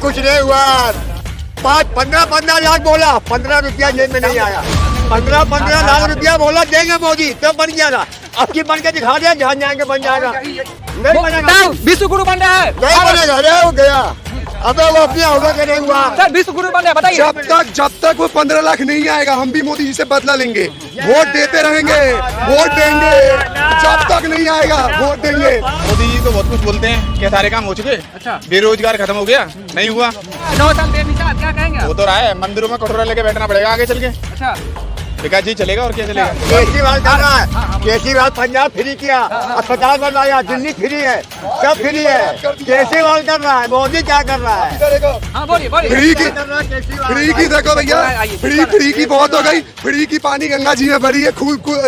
कुछ नहीं हुआ। 15 लाख बोला, 15 रुपया जेब में नहीं आया। 15 लाख रुपया बोला देंगे मोदी, तब बन गया था। अब की बन के दिखा दिया, जहाँ जाएंगे बन जाएगा। नहीं बनेगा, विश्वगुरु बन रहा है, नहीं बनेगा। अरे वो गया, अबे वो अपने होगा कि नहीं हुआ। सर विश्वगुरु बन रहा है, बताइए। जब तक वो 15 लाख नहीं आएगा हम भी मोदी जी से बदला लेंगे, वोट देते रहेंगे, वोट देंगे। जब तक नहीं आएगा वोट देंगे। मोदी जी तो बहुत कुछ बोलते हैं कि सारे काम हो चुके। अच्छा। बेरोजगार खत्म हो गया, नहीं हुआ। 9 साल बेमिसाल, क्या कहेंगे? वो तो रहा है, मंदिरों में कटोरा लेके बैठना पड़ेगा आगे चल के। अच्छा, विकास जी चलेगा और क्या चलेगा। केजरीवाल कर रहा है, केजरीवाल पंजाब फ्री किया, अस्पताल बनवाया, दिल्ली फ्री है, सब फ्री है। केजरीवाल कर रहा है, मोदी क्या कर रहा है? हाँ बोलिए बोलिए। फ्री की देखो भैया, फ्री की बहुत हो गई। फ्री की पानी गंगा जी में भरी है,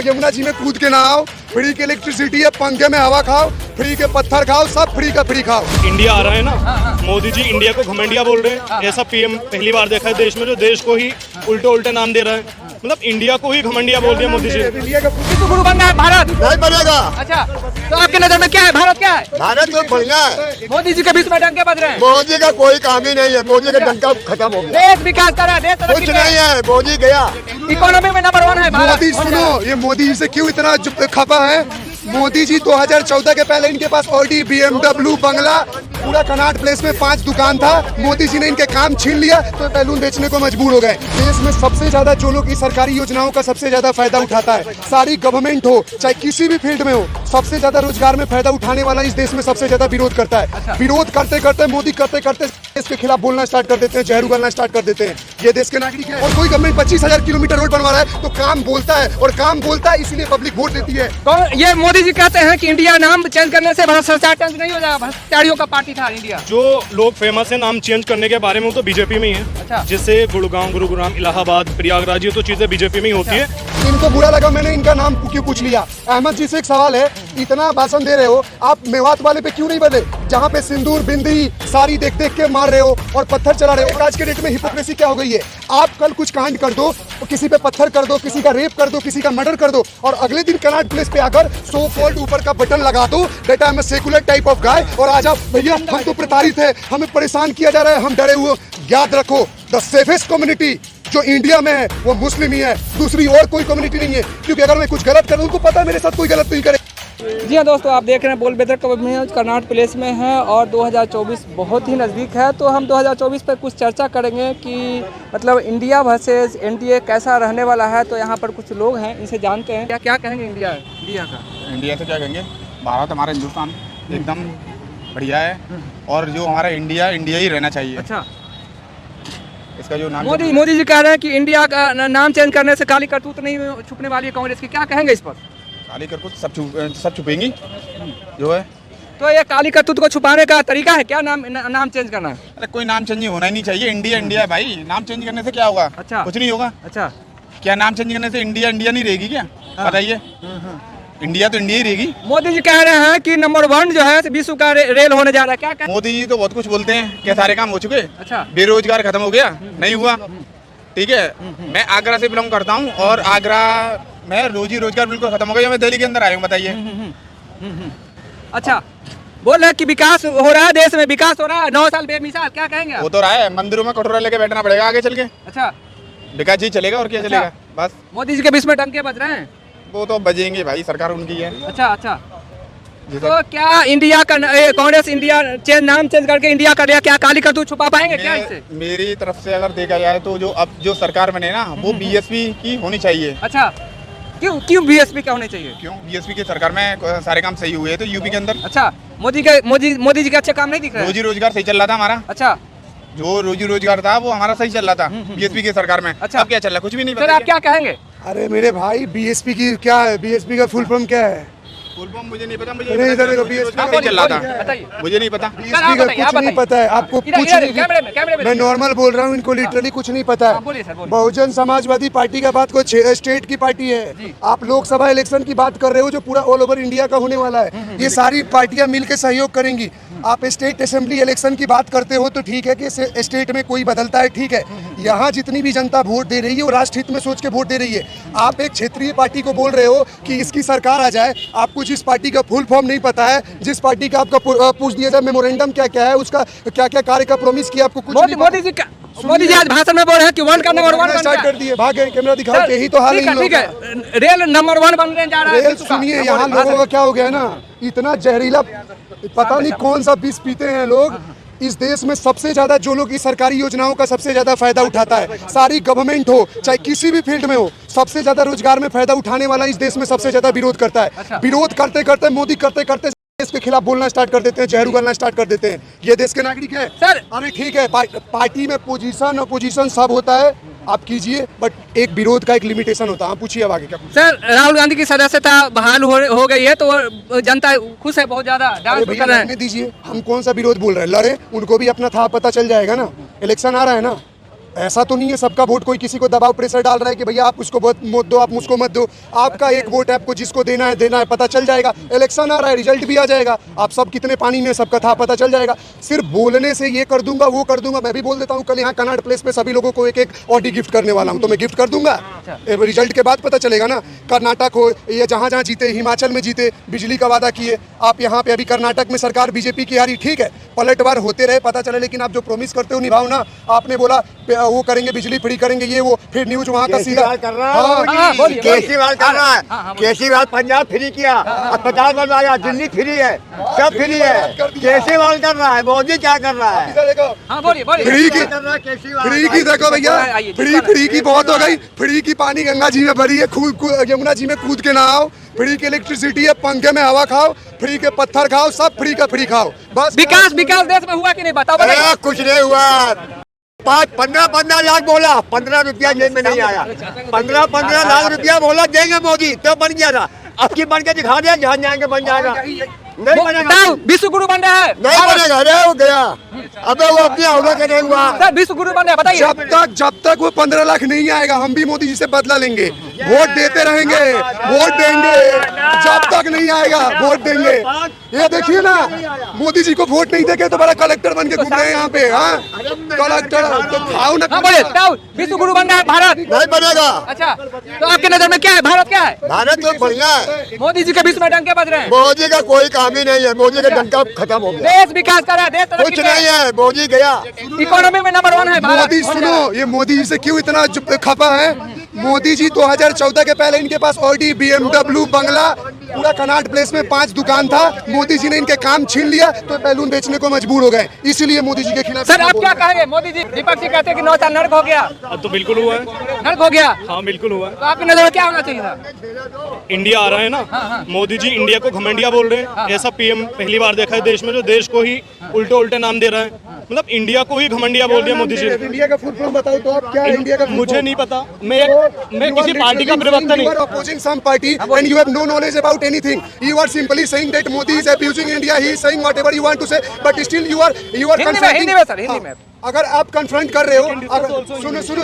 यमुना जी में कूद के नहाओ। फ्री की इलेक्ट्रिसिटी है, पंखे में हवा खाओ, फ्री के पत्थर खाओ, सब फ्री का फ्री खाओ। इंडिया आ रहा है ना, मोदी जी इंडिया को घमंडिया बोल रहे हैं। ऐसा पीएम पहली बार देखा है देश में जो देश को ही उल्टे नाम दे रहा है। मतलब इंडिया को ही घमंडिया बोल दिया मोदी जी। विश्वगुरु बन रहा है भारत। नहीं बनेगा। अच्छा, तो आपके नजर में क्या है, भारत क्या है? भारत तो बढ़िया है। मोदी जी के बीच में डंके बज रहे हैं। मोदी का कोई काम ही नहीं है, मोदी का डंका खत्म हो गया। देश विकास कर रहा है, देश तरक्की कुछ कर रहा नहीं है, मोदी गया। इकोनॉमी में नंबर 1 है भारत। मोदी सुनो, ये मोदी जी से क्यों इतना खपा है? मोदी जी 2014 के पहले इनके पास ऑडी, BMW, बंगला, पूरा कनाट प्लेस में 5 दुकान था। मोदी जी ने इनके काम छीन लिया तो बैलून बेचने को मजबूर हो गए। देश में सबसे ज्यादा जो लोग इस सरकारी योजनाओं का सबसे ज्यादा फायदा उठाता है, सारी गवर्नमेंट हो चाहे किसी भी फील्ड में हो, सबसे ज्यादा रोजगार में फायदा उठाने वाला इस देश में सबसे ज्यादा विरोध करता है। विरोध करते करते मोदी करते करते देश के खिलाफ बोलना स्टार्ट कर देते हैं, जहर उगलना स्टार्ट कर देते हैं। ये देश के नागरिक है। और कोई गवर्नमेंट 25,000 किलोमीटर रोड बनवा रहा है तो काम बोलता है, और काम बोलता है इसीलिए पब्लिक वोट देती है। तो ये मोदी जी कहते हैं कि इंडिया नाम चेंज करने से भ्रष्टाचार चेंज नहीं हो जाएगा, भ्रष्टाचारियों का पार्टी था इंडिया। जो लोग फेमस है नाम चेंज करने के बारे में, वो तो बीजेपी में ही है। अच्छा। जैसे गुड़गांव, गुरुग्राम, इलाहाबाद, प्रयागराज, ये तो चीजें बीजेपी में ही होती है। इनको बुरा लगा मैंने इनका नाम क्यों पूछ लिया। अहमद जी से एक सवाल है, इतना भाषण दे रहे हो आप, मेवात वाले पे क्यों नहीं बदले, जहाँ पे सिंदूर बिंदी सारी देख देख के मार रहे हो और पत्थर चला रहे हो। आज के डेट में हिपोक्रेसी क्या हो गई है? आप कल कुछ कांड कर दो, किसी पे पत्थर कर दो, किसी का रेप कर दो, किसी का मर्डर कर दो, और अगले दिन कनाट प्लेस पे आकर सो कॉल्ड ऊपर का बटन लगा दो, that I am a secular type of guy, और आज आप भैया हम तो प्रताड़ित है, हमें परेशान किया जा रहा है, हम डरे हुए। याद रखो, द सेफेस्ट कम्युनिटी जो इंडिया में है वो मुस्लिम ही है, दूसरी और कोई कम्युनिटी नहीं है। क्योंकि अगर मैं कुछ गलत करूं, उनको पता है मेरे साथ कोई गलत नहीं करे। जी हाँ दोस्तों, आप देख रहे हैं बोल बेदर कर्नाट प्लेस में है और 2024 बहुत ही नज़दीक है। तो हम 2024 पर कुछ चर्चा करेंगे कि मतलब इंडिया वर्सेस एनडीए कैसा रहने वाला है। तो यहाँ पर कुछ लोग हैं, इनसे जानते हैं क्या क्या कहेंगे इंडिया का। इंडिया से क्या कहेंगे, भारत हमारा हिंदुस्तान एकदम बढ़िया है, और जो हमारा इंडिया ही रहना चाहिए। अच्छा, इसका जो नाम मोदी जी कह रहे हैं कि इंडिया का नाम चेंज करने से काली करतूत नहीं छुपने वाली है कांग्रेस की, क्या कहेंगे इस पर? काली करतूत सब छुपेंगी जो है। तो ये काली करतूत को छुपाने का तरीका है क्या, नाम चेंज करना? अरे कोई नाम चेंज होना ही नहीं चाहिए, इंडिया है भाई। नाम चेंज करने से क्या होगा? अच्छा। कुछ नहीं होगा। अच्छा, क्या नाम चेंज करने से इंडिया नहीं रहेगी क्या? बताइए। इंडिया तो इंडिया ही रहेगी। मोदी जी कह रहे हैं कि नंबर 1 जो है विश्व का रेल होने जा रहा है, क्या कहें? मोदी जी तो बहुत कुछ बोलते हैं कि सारे काम हो चुके। अच्छा। बेरोजगार खत्म हो गया, नहीं हुआ। ठीक है, मैं आगरा से बिलोंग करता हूँ, और आगरा में रोजगार बिल्कुल खत्म हो गया। मैं दिल्ली के अंदर आया हूँ, बताइए। अच्छा, बोल रहे हैं कि विकास हो रहा है, देश में विकास हो रहा है, 9 साल बेमिसाल, क्या कहेंगे? वो तो रहा है, मंदिरों में कटोरा लेके बैठना पड़ेगा आगे चल के। अच्छा, विकास जी चलेगा और क्या अच्छा। चलेगा। बस मोदी जी के बीच में डंके बज रहे हैं। वो तो बजेंगे भाई, सरकार उनकी है। अच्छा अच्छा, तो क्या इंडिया का कांग्रेस इंडिया नाम चेंज करके इंडिया कर लिया, क्या काली करतूत छुपा पाएंगे क्या इससे? मेरी तरफ से अगर देखा जाए तो जो सरकार बने ना, वो बीएसपी की होनी चाहिए। अच्छा, क्यों बीएसपी क्या होनी चाहिए? क्यों? बीएसपी की सरकार में सारे काम सही हुए तो यूपी के अंदर। अच्छा, मोदी जी के अच्छे काम नहीं दिख रहे? रोजी रोजगार सही चल रहा था हमारा। अच्छा, जो रोजी रोजगार था वो हमारा सही चल रहा था बीएसपी की सरकार में। अच्छा। अब क्या चल रहा है? कुछ भी नहीं। सर आप क्या कहेंगे? अरे मेरे भाई, बीएसपी की क्या है? बीएसपी का फुल फॉर्म क्या है? फुल फॉर्म मुझे नहीं पता, नहीं, इधर देखो, मुझे BSP सही चल रहा था, बताइए। मुझे नहीं पता। बीएसपी का कुछ नहीं पता है आपको, कुछ नहीं। कैमरे में मैं नॉर्मल बोल रहा हूँ, इनको लिटरली कुछ नहीं पता हाँ, है। बोलिए सर, बोलिए। बहुजन समाजवादी पार्टी का बात कोई स्टेट की पार्टी है। आप लोकसभा इलेक्शन की बात कर रहे हो जो पूरा ऑल ओवर इंडिया का होने वाला है। ये सारी पार्टियां मिलकर सहयोग करेंगी। आप स्टेट असेंबली इलेक्शन की बात करते हो तो ठीक है कि स्टेट में कोई बदलता है, ठीक है। यहाँ जितनी भी जनता वोट दे रही है वो राष्ट्र हित में सोच के वोट दे रही है। आप एक क्षेत्रीय पार्टी को बोल रहे हो कि इसकी सरकार आ जाए, आपको जिस पार्टी का फुल फॉर्म नहीं पता है, जिस पार्टी का आपका पूछ दिया जाए मेमोरेंडम क्या क्या है, उसका क्या क्या कार्य का प्रॉमिस किया, आपको कुछ नहीं पता। मोदी जी आज भाषण में बोल रहे हैं कि वन का नंबर वन स्टार्ट कर दिए, भाग गए, कैमरा दिखाओ, यही तो हाल है। ठीक है, रेल नंबर 1 बनने जा रहा है। रेल सुनिए, यहाँ लोगों का क्या हो गया ना, इतना जहरीला पता नहीं कौन सा विष पीते हैं लोग। इस देश में सबसे ज्यादा जो लोग इस सरकारी योजनाओं का सबसे ज्यादा फायदा उठाता है, सारी गवर्नमेंट हो चाहे किसी भी फील्ड में हो, सबसे ज्यादा रोजगार में फायदा उठाने वाला इस देश में सबसे ज्यादा विरोध करता है। विरोध करते करते मोदी करते करते इसके खिलाफ बोलना स्टार्ट कर देते हैं, जहर उगलना स्टार्ट कर देते हैं। ये देश के नागरिक है सर। अरे ठीक है, पार्टी में पोजीशन अपोजिशन सब होता है, आप कीजिए, बट एक विरोध का एक लिमिटेशन होता है। आप पूछिए अब आगे क्या पूछिए। सर, राहुल गांधी की सदस्यता बहाल हो गई है तो जनता खुश है बहुत ज्यादा, डांस भैया कर रहे हैं। लड़ने दीजिए, हम कौन सा विरोध बोल रहे हैं, लड़े, उनको भी अपना था पता चल जाएगा ना। इलेक्शन आ रहा है ना, ऐसा तो नहीं है सबका वोट कोई किसी को दबाव प्रेशर डाल रहा है कि भैया आप उसको वोट दो, आप मुझको मत दो। आपका एक वोट है, आपको जिसको देना है पता चल जाएगा। इलेक्शन आ रहा है, रिजल्ट भी आ जाएगा, आप सब कितने पानी में, सबका था पता चल जाएगा। सिर्फ बोलने से ये कर दूंगा वो कर दूंगा, मैं भी बोल देता हूँ कल यहाँ कनाट प्लेस पे सभी लोगों को एक एक ऑडी गिफ्ट करने वाला हूँ, तो मैं गिफ्ट कर दूंगा। रिजल्ट के बाद पता चलेगा ना। कर्नाटक हो या जहाँ जहाँ जीते, हिमाचल में जीते, बिजली का वादा किए आप, यहाँ पे अभी कर्नाटक में सरकार बीजेपी की आ रही, ठीक है, पलटवार होते रहे, पता चले, लेकिन आप जो प्रॉमिस करते हो निभाओ ना। आपने बोला वो करेंगे, बिजली फ्री करेंगे, ये वो, फिर न्यूज वहाँ का सीधा कर रहा है, केजरीवाल कर रहा है। केजरीवाल पंजाब फ्री किया, अस्पताल बनवाया, दिल्ली फ्री है, सब फ्री है, केजरीवाल कर रहा है। मोदी क्या कर रहा है? फ्री की देखो भैया, फ्री की बहुत हो गई। फ्री की पानी गंगा जी में भरी है, यमुना जी में कूद के नहाओ, फ्री की इलेक्ट्रिसिटी है, पंखे में हवा खाओ, फ्री के पत्थर खाओ, सब फ्री का फ्री खाओ। बस विकास देश में हुआ कि नहीं बताओ। कुछ नहीं हुआ। 15 लाख बोला, 15 रुपया जेब में नहीं आया। 15 लाख रुपया बोला देंगे मोदी, तो बन गया था। अब की बन के दिखा दिया, जहाँ जाएंगे बन जाएगा। नहीं बनेगा, विश्व गुरु बन रहा है, नहीं बनेगा। अरे वो गया, अबे वो अपनी होगा के नहीं हुआ। सर विश्व गुरु बन रहा है, बताइए। जब तक वो 15 लाख नहीं आएगा, हम भी मोदी जी से बदला लेंगे, वोट देते रहेंगे, वोट देंगे, जब तक नहीं आएगा वोट देंगे। ये देखिए ना, मोदी जी को वोट नहीं देंगे तो बड़ा कलेक्टर बन के घूम रहे हैं यहाँ पे। हाँ, कलेक्टर तो खाओ ना। विश्व गुरु बन रहा है भारत, नहीं बनेगा। अच्छा, तो आपके नजर में क्या है, भारत क्या है? भारत तो बढ़िया है। मोदी जी के बीच में डंके बज रहे हैं। मोदी का कोई काम ही नहीं है, मोदी का डंका खत्म हो गया। देश विकास कर रहा है, देश कुछ नहीं है, मोदी गया। इकोनॉमी में नंबर 1 है भारत। मोदी सुनो, ये मोदी जी से क्यों इतना खपा है? मोदी जी 2014 के पहले इनके पास ऑडी, BMW, बंगला, पूरा कनाट प्लेस में 5 दुकान था। मोदी जी ने इनके काम छीन लिया तो बैलून बेचने को मजबूर हो गए, इसीलिए मोदी जी के खिलाफ। सर आप क्या कहेंगे? मोदी जी, विपक्षी कहते हैं कि 9 साल नर्क हो गया। अब तो बिल्कुल हुआ है, नर्क हो गया। हाँ बिल्कुल हुआ है। तो आपकी नजर में क्या होना चाहिए था? इंडिया आ रहा है ना, मोदी जी इंडिया को घमंडिया बोल रहे हैं। ऐसा पीएम पहली बार देखा है देश में, जो देश को ही उल्टे नाम दे रहा है। मतलब इंडिया को ही घमंडिया बोल दिया मोदी जी ने। इंडिया का फुल फॉर्म बताओ तो आप, क्या है इंडिया का? मुझे नहीं पता, मैं किसी पार्टी का प्रवक्ता नहीं। You are opposing some party and you have no knowledge about anything. You are simply saying that Modi is abusing India. He is saying whatever you want to say, but still you are confronting. Hindi में sir, Hindi में। अगर आप confront कर रहे हो,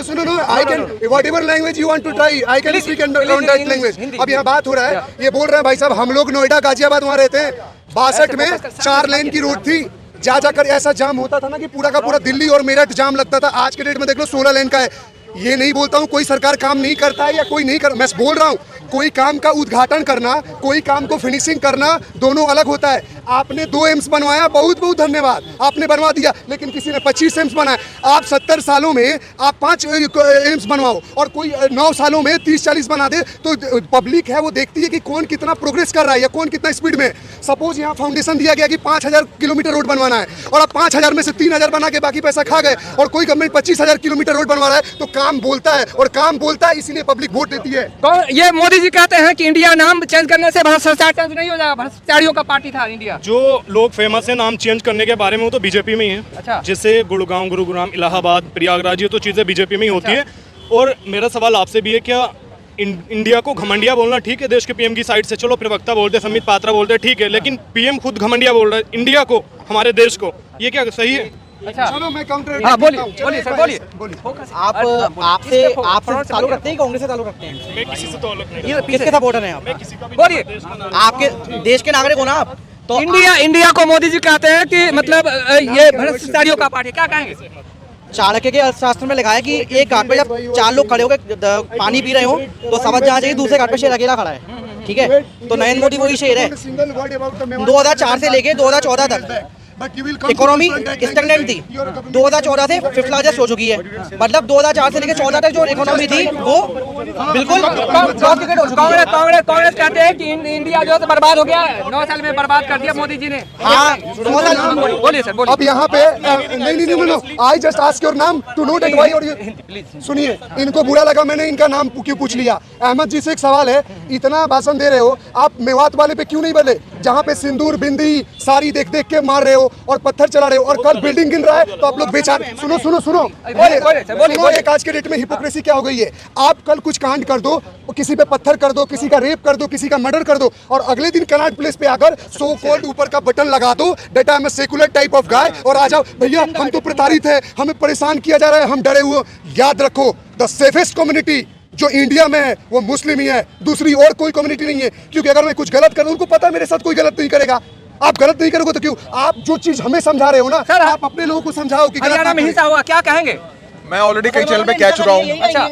सुनो no, I can whatever language you want to try, I can speak on that language. अब यहाँ बात हो रहा है, ये बोल रहे हैं भाई साहब, हम लोग नोएडा गाजियाबाद वहाँ रहते हैं, 62 में 4 लेन की रोड थी, जाकर ऐसा जाम होता था ना कि पूरा का पूरा दिल्ली और मेरठ जाम लगता था। आज के डेट में देख लो 16 लेन का है। ये नहीं बोलता हूँ कोई सरकार काम नहीं करता है या कोई नहीं कर, मैं बोल रहा हूँ कोई काम का उद्घाटन करना, कोई काम को फिनिशिंग करना, दोनों अलग होता है। आपने 2 एम्स बनवाया, बहुत बहुत धन्यवाद, आपने बनवा दिया, लेकिन किसी ने 25 एम्स बनाया। आप 70 सालों में आप 5 एम्स बनवाओ और कोई 9 सालों में 30-40 बना दे, तो पब्लिक है वो देखती है कि कौन कितना प्रोग्रेस कर रहा है या कौन कितना स्पीड में। सपोज यहाँ फाउंडेशन दिया गया कि 5000 किलोमीटर रोड बनवाना है और आप 5000 में से 3000 बना के बाकी पैसा खा गए, और कोई गवर्नमेंट 25000 किलोमीटर रोड बनवा रहा है, तो काम बोलता है और काम बोलता है, इसीलिए पब्लिक वोट देती है। ये मोदी जी कहते हैं कि इंडिया नाम चेंज करने से भ्रष्टाचार चेंज नहीं हो जाएगा, भ्रष्टाचारियों का पार्टी था इंडिया। जो लोग फेमस है नाम चेंज करने के बारे में, वो तो बीजेपी में ही है। अच्छा। जैसे गुड़गांव, गुरुग्राम, इलाहाबाद, प्रयागराज, ये तो चीजें बीजेपी में ही होती है। और मेरा सवाल आपसे भी है, क्या इंडिया को घमंडिया बोलना ठीक है देश के पीएम की साइड से? चलो प्रवक्ता बोलते, संबित पात्रा बोलते, ठीक है, लेकिन पीएम खुद घमंडिया बोल रहा है इंडिया को, हमारे देश को, ये क्या सही है? अच्छा, चलो मैं काउंटर। हाँ बोलिए सर, बोलिए। आप ताल्लुक रखते हैं, कांग्रेस से ताल्लुक रखते हैं? मैं किसी से ताल्लुक नहीं। किसके सपोर्टर हैं आप? मैं किसी का भी बोलिए। आपके देश के नागरिक हो ना आप, तो इंडिया को मोदी जी कहते हैं कि मतलब ये भ्रष्टाचारियों का पार्टी, क्या कहेंगे? चाणक्य के अर्थशास्त्र में लिखा है कि एक घाट पे जब 4 लोग खड़े होकर पानी पी रहे हो तो समझ जाना चाहिए दूसरे घाट पे शेर अकेला खड़ा है, ठीक है। तो नरेंद्र मोदी वही शेर है। 2004 से लेके 2014 तक इकोनॉमी स्टैग्नेंट थी, 2014 से 5th लार्जेस्ट हो चुकी है। मतलब 2004 से लेकर 14 तक जो इकोनॉमी थी वो बिल्कुल कांग्रेस कहते हैं कि इंडिया जो है बर्बाद हो गया है, 9 साल में बर्बाद कर दिया मोदी जी ने। हाँ, बोलिए सर, बोलिए। अब यहाँ पे नहीं, आई जस्ट आस्क योर नाम टू नो दैट व्हाई। और सुनिए, इनको बुरा लगा मैंने इनका नाम क्यों पूछ लिया। अहमद जी से एक सवाल है, इतना भाषण दे रहे हो आप, मेवात वाले पे क्यों नहीं बोले, जहाँ पे सिंदूर बिंदी सारी देख देख के मार रहे हो और पत्थर चला रहे हो, और कल बिल्डिंग गिन रहा है तो आप लोग बेचारे। सुनो सुनो सुनो, एक आज के डेट में हिपोक्रेसी क्या हो गई है। आप कल कुछ कांड कर दो, किसी पे पत्थर कर दो, किसी का रेप कर दो, किसी का मर्डर कर दो, और अगले दिन कनॉट प्लेस पे आकर सो कॉल्ड ऊपर का बटन लगा दो that I am a secular type of guy, और आ जाओ भैया हम तो प्रताड़ित है, हमें परेशान किया जा रहा है, हम डरे हुए। याद रखो, द सेफेस्ट कम्युनिटी जो इंडिया में है वो मुस्लिम ही है, दूसरी और कोई कम्युनिटी नहीं है। क्योंकि अगर मैं कुछ गलत करूं, उनको पता है मेरे साथ कोई गलत नहीं करेगा। आप गलत नहीं करोगे तो क्यों? आप जो चीज हमें समझा रहे हो ना सर, आप अपने लोगों को समझाओ कि हरियाणा में हिंसा हुआ, क्या कहेंगे? मैं ऑलरेडी कई चैनल पे कह चुका हूँ। अच्छा।